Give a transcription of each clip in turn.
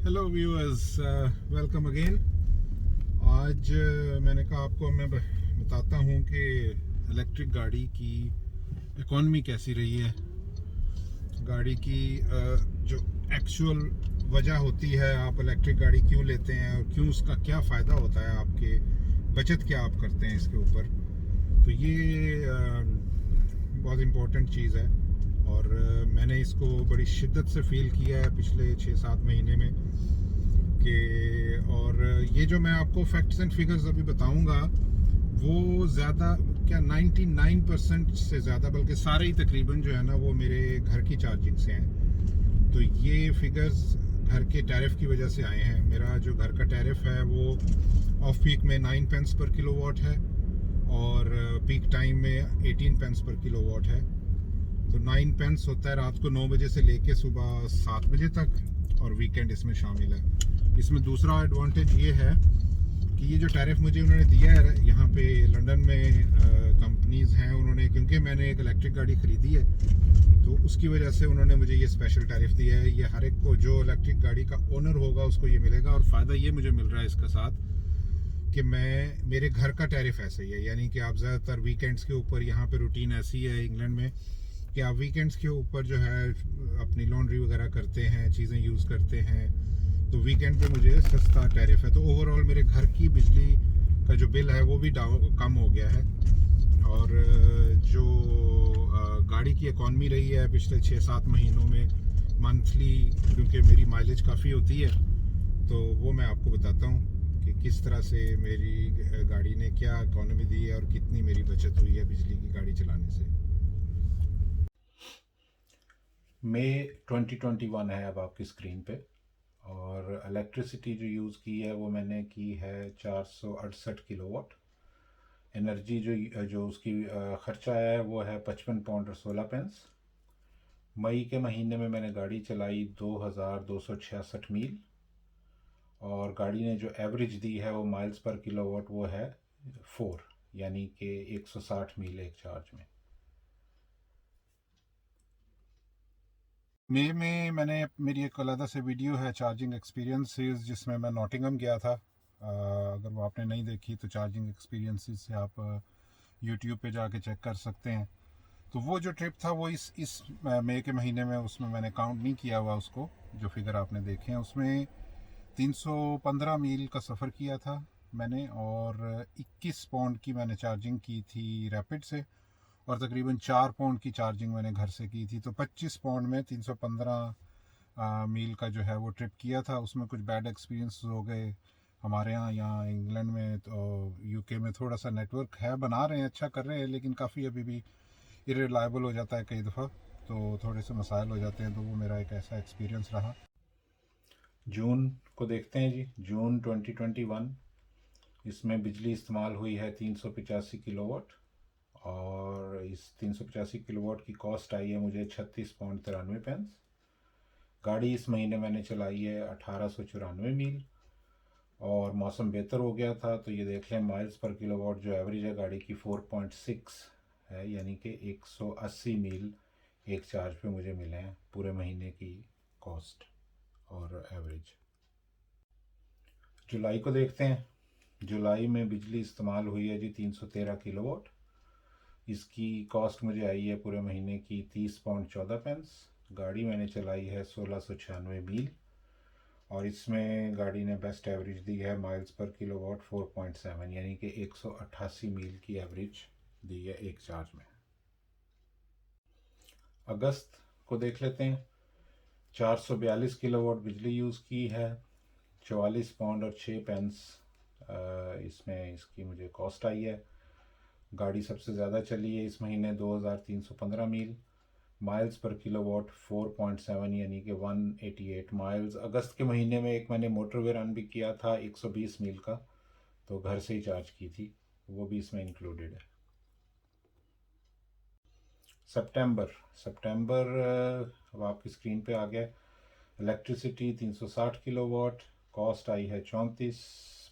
Hello viewers, welcome again. आज मैंने कहा आपको मैं बताता हूँ कि इलेक्ट्रिक गाड़ी की इकॉनमी कैसी रही है। गाड़ी की जो एक्चुअल वजह होती है, आप इलेक्ट्रिक गाड़ी क्यों लेते हैं और क्यों, उसका क्या फ़ायदा होता है, आपके बचत क्या आप करते हैं इसके ऊपर। तो ये बहुत इम्पोर्टेंट चीज़ है और मैंने इसको बड़ी शिद्दत से फील किया है पिछले 6-7 महीने में कि, और ये जो मैं आपको फैक्ट्स एंड फिगर्स अभी बताऊंगा वो ज़्यादा क्या 99% से ज़्यादा, बल्कि सारे ही तकरीबन जो है ना वो मेरे घर की चार्जिंग से हैं। तो ये फिगर्स घर के टैरिफ की वजह से आए हैं। मेरा जो घर का टैरिफ है वो ऑफ पीक में 9 पेंस पर किलोवाट है और पीक टाइम में 18 पेंस पर किलोवाट है। तो 9 पेंस होता है रात को 9 बजे से लेके सुबह 7 बजे तक, और वीकेंड इसमें शामिल है। इसमें दूसरा एडवांटेज ये है कि ये जो टैरिफ मुझे उन्होंने दिया है यहाँ पे लंदन में, कंपनीज हैं, उन्होंने, क्योंकि मैंने एक इलेक्ट्रिक गाड़ी ख़रीदी है तो उसकी वजह से उन्होंने मुझे ये स्पेशल टैरिफ दिया है। ये हर एक को जो इलेक्ट्रिक गाड़ी का ओनर होगा उसको ये मिलेगा, और फ़ायदा ये मुझे मिल रहा है इसका साथ कि मेरे घर का टैरिफ ऐसे ही है। यानी कि आप ज़्यादातर वीकेंड्स के ऊपर, यहाँ पे रूटीन ऐसी है इंग्लैंड में कि आप वीकेंड्स के ऊपर जो है अपनी लॉन्ड्री वगैरह करते हैं, चीज़ें यूज़ करते हैं, तो वीकेंड पे मुझे सस्ता टैरिफ है। तो ओवरऑल मेरे घर की बिजली का जो बिल है वो भी कम हो गया है। और जो गाड़ी की इकॉनमी रही है पिछले 6-7 महीनों में मंथली, क्योंकि मेरी माइलेज काफ़ी होती है, तो वो मैं आपको बताता हूँ कि किस तरह से मेरी गाड़ी ने क्या इकॉनमी दी है और कितनी मेरी बचत हुई है बिजली की गाड़ी चलाने से। मई 2021 है अब आपकी स्क्रीन पे, और इलेक्ट्रिसिटी जो यूज़ की है वो मैंने की है 468 किलोवाट। एनर्जी जो जो उसकी ख़र्चा आया है वो है 55 पाउंड और 16 पेंस। मई के महीने में मैंने गाड़ी चलाई 2266 मील, और गाड़ी ने जो एवरेज दी है वो माइल्स पर किलोवाट वो है 4, यानी कि 160 मील एक चार्ज में। मई में मैंने, मेरी एक अलग से वीडियो है चार्जिंग एक्सपीरियंसेस जिसमें मैं नॉटिंघम गया था। अगर वो आपने नहीं देखी तो चार्जिंग एक्सपीरियंसेस से आप यूट्यूब पे जाके चेक कर सकते हैं। तो वो जो ट्रिप था वो इस मई के महीने में, उसमें मैंने काउंट नहीं किया हुआ उसको। जो फिगर आपने देखे हैं उसमें 315 मील का सफ़र किया था मैंने, और 21 पाउंड की मैंने चार्जिंग की थी रैपिड से, और तकरीबन 4 पाउंड की चार्जिंग मैंने घर से की थी। तो 25 पाउंड में 315 मील का जो है वो ट्रिप किया था। उसमें कुछ बैड एक्सपीरियंस हो गए हमारे यहाँ इंग्लैंड में। तो यूके में थोड़ा सा नेटवर्क है, बना रहे हैं, अच्छा कर रहे हैं, लेकिन काफ़ी अभी भी इरिलायबल हो जाता है कई दफ़ा, तो थोड़े से मसाइल हो जाते हैं। तो वो मेरा एक ऐसा एक्सपीरियंस रहा। जून को देखते हैं जी, जून 2021। इसमें बिजली इस्तेमाल हुई है 385 किलोवाट, और इस 385 किलोवाट की कॉस्ट आई है मुझे 36 पाउंड 93 पेंस। गाड़ी इस महीने मैंने चलाई है 1894 मील, और मौसम बेहतर हो गया था तो ये देख लें माइल्स पर किलोवाट जो एवरेज है गाड़ी की 4.6 है, यानी कि 180 मील एक चार्ज पे मुझे मिले हैं पूरे महीने की कॉस्ट और एवरेज। जुलाई को देखते हैं। जुलाई में बिजली इस्तेमाल हुई है जी 313 किलोवाट। इसकी कॉस्ट मुझे आई है पूरे महीने की 30 पाउंड 14 पेंस। गाड़ी मैंने चलाई है 1696 मील, और इसमें गाड़ी ने बेस्ट एवरेज दी है माइल्स पर किलोवाट 4.7, यानी कि 188 मील की एवरेज दी है एक चार्ज में। अगस्त को देख लेते हैं। 442 किलोवाट बिजली यूज़ की है, 44 पाउंड और 6 पेंस इसमें इसकी मुझे कॉस्ट आई है। गाड़ी सबसे ज़्यादा चली है इस महीने 2315 मील, माइल्स पर किलोवाट 4.7, यानी कि 188 माइल्स। अगस्त के महीने में एक मैंने मोटरवे रन भी किया था 120 मील का, तो घर से ही चार्ज की थी, वो भी इसमें इंक्लूडेड है। सितंबर सितंबर अब आपकी स्क्रीन पे आ गया। इलेक्ट्रिसिटी 360 किलोवाट, कॉस्ट आई है 34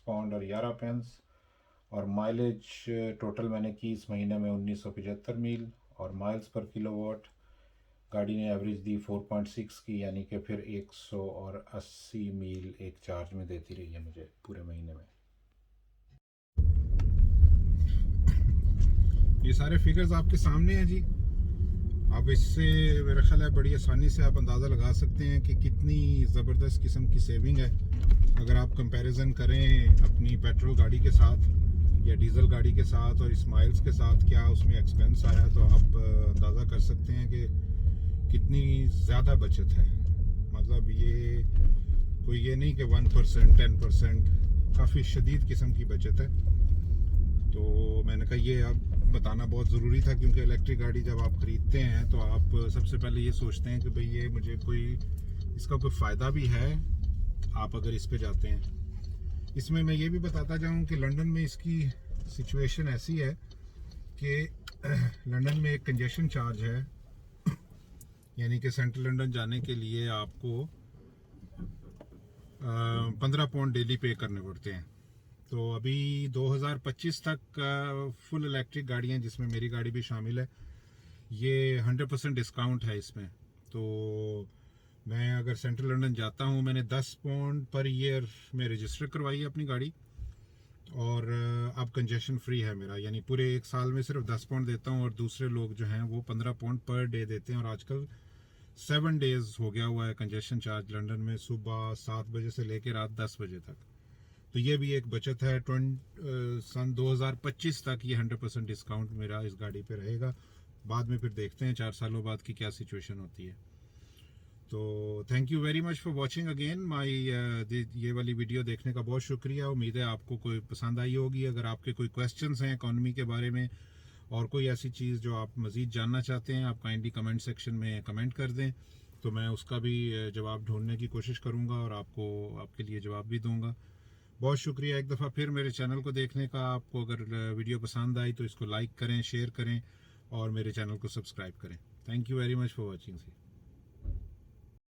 पाउंड और 11 पेंस, और माइलेज टोटल मैंने की इस महीने में 1975 मील, और माइल्स पर किलोवाट गाड़ी ने एवरेज दी 4.6 की, यानी कि फिर 180 मील एक चार्ज में देती रही है मुझे पूरे महीने में। ये सारे फिगर्स आपके सामने हैं जी। अब इससे मेरा ख्याल है बड़ी आसानी से आप अंदाज़ा लगा सकते हैं कि कितनी ज़बरदस्त किस्म की सेविंग है। अगर आप कंपैरिजन करें अपनी पेट्रोल गाड़ी के साथ या डीज़ल गाड़ी के साथ और इस माइल्स के साथ, क्या उसमें एक्सपेंस आया, तो आप अंदाज़ा कर सकते हैं कि कितनी ज़्यादा बचत है। मतलब ये कोई ये नहीं कि 1%, 10%, काफ़ी शदीद किस्म की बचत है। तो मैंने कहा ये अब बताना बहुत ज़रूरी था, क्योंकि इलेक्ट्रिक गाड़ी जब आप ख़रीदते हैं तो आप सबसे पहले ये सोचते हैं कि भाई ये मुझे कोई इसका कोई फ़ायदा भी है आप अगर इस पे जाते हैं। इसमें मैं ये भी बताता जाऊं कि लंदन में इसकी सिचुएशन ऐसी है कि लंदन में एक कंजेशन चार्ज है, यानी कि सेंट्रल लंदन जाने के लिए आपको 15 पाउंड डेली पे करने पड़ते हैं। तो अभी 2025 तक फुल इलेक्ट्रिक गाड़ियाँ, जिसमें मेरी गाड़ी भी शामिल है, ये 100% डिस्काउंट है इसमें। तो मैं अगर सेंट्रल लंदन जाता हूँ, मैंने 10 पाउंड पर ईयर में रजिस्टर करवाई है अपनी गाड़ी, और अब कंजेशन फ्री है मेरा, यानी पूरे एक साल में सिर्फ 10 पाउंड देता हूँ, और दूसरे लोग जो हैं वो 15 पाउंड पर डे देते हैं। और आजकल 7 डेज हो गया हुआ है कंजेशन चार्ज लंदन में, सुबह 7 बजे से लेकर रात 10 बजे तक। तो ये भी एक बचत है। सन 2025 तक ये 100% डिस्काउंट मेरा इस गाड़ी पे रहेगा। बाद में फिर देखते हैं 4 सालों बाद की क्या सिचुएशन होती है। तो thank you very much for watching again my ये वाली वीडियो देखने का बहुत शुक्रिया। उम्मीद है आपको कोई पसंद आई होगी। अगर आपके कोई क्वेश्चंस हैं इकॉनमी के बारे में और कोई ऐसी चीज़ जो आप मज़ीद जानना चाहते हैं, आप काइंडली कमेंट सेक्शन में कमेंट कर दें, तो मैं उसका भी जवाब ढूंढने की कोशिश करूँगा और आपके लिए जवाब भी दूँगा। बहुत शुक्रिया एक दफ़ा फिर मेरे चैनल को देखने का। आपको अगर वीडियो पसंद आई तो इसको लाइक करें, शेयर करें और मेरे चैनल को सब्सक्राइब करें। Thank you very much for watching.